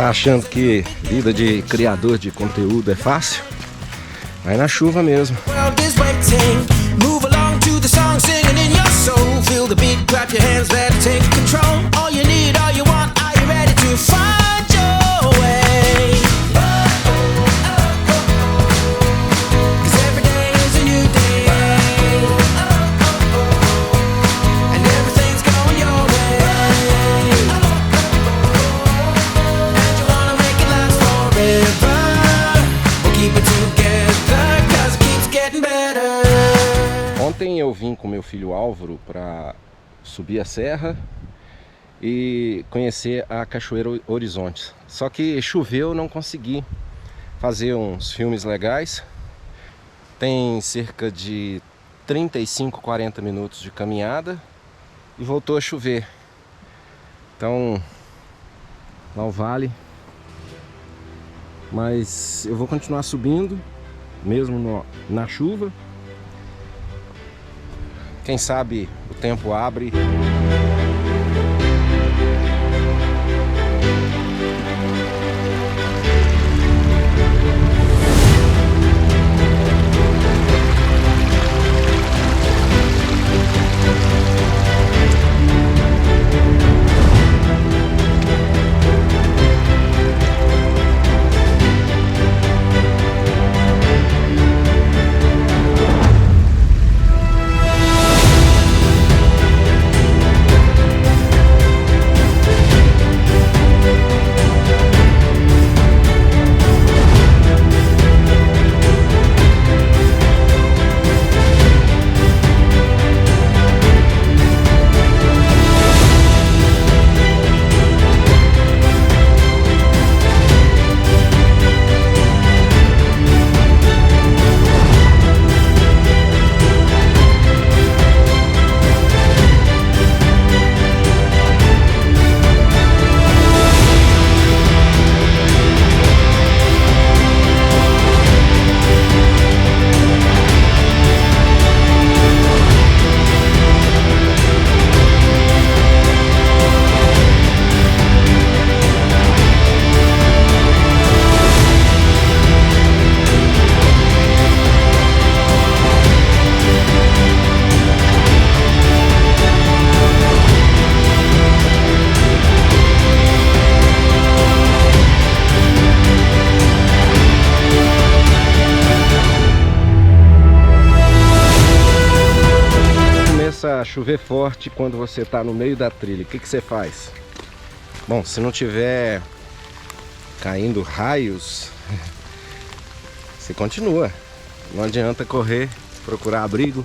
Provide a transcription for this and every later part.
Tá achando que vida de criador de conteúdo é fácil? Vai na chuva mesmo. Ontem eu vim com meu filho Álvaro para subir a serra e conhecer a Cachoeira Horizontes. Só que choveu, não consegui fazer uns filmes legais. Tem cerca de 35, 40 minutos de caminhada e voltou a chover. Então, lá o vale. Mas eu vou continuar subindo, mesmo na chuva. Quem sabe o tempo abre. A chover forte quando você está no meio da trilha, o que você faz? Bom, se não tiver caindo raios, você continua. Não adianta correr, procurar abrigo.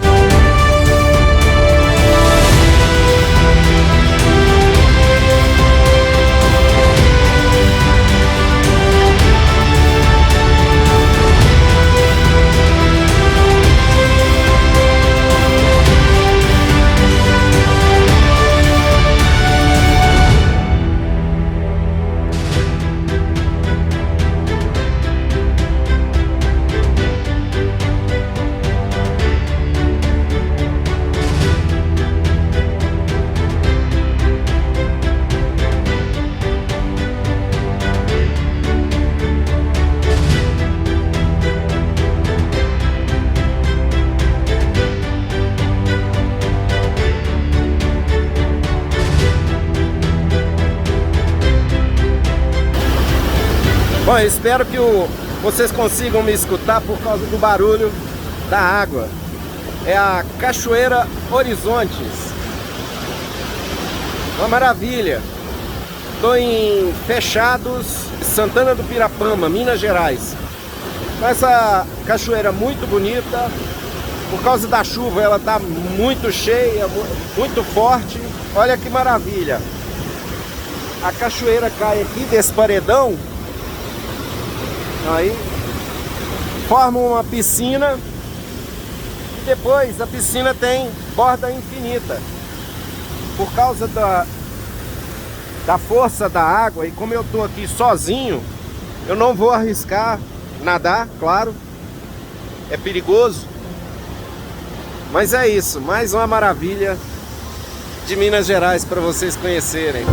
Bom, eu espero que vocês consigam me escutar por causa do barulho da água. É a Cachoeira Horizontes. Uma maravilha. Estou em Fechados, Santana do Pirapama, Minas Gerais. Essa cachoeira muito bonita. Por causa da chuva ela está muito cheia, muito forte. Olha que maravilha. A cachoeira cai aqui desse paredão. Aí forma uma piscina e depois a piscina tem borda infinita. Por causa da força da água, e como eu tô aqui sozinho, eu não vou arriscar nadar, claro, é perigoso. Mas é isso, mais uma maravilha de Minas Gerais para vocês conhecerem.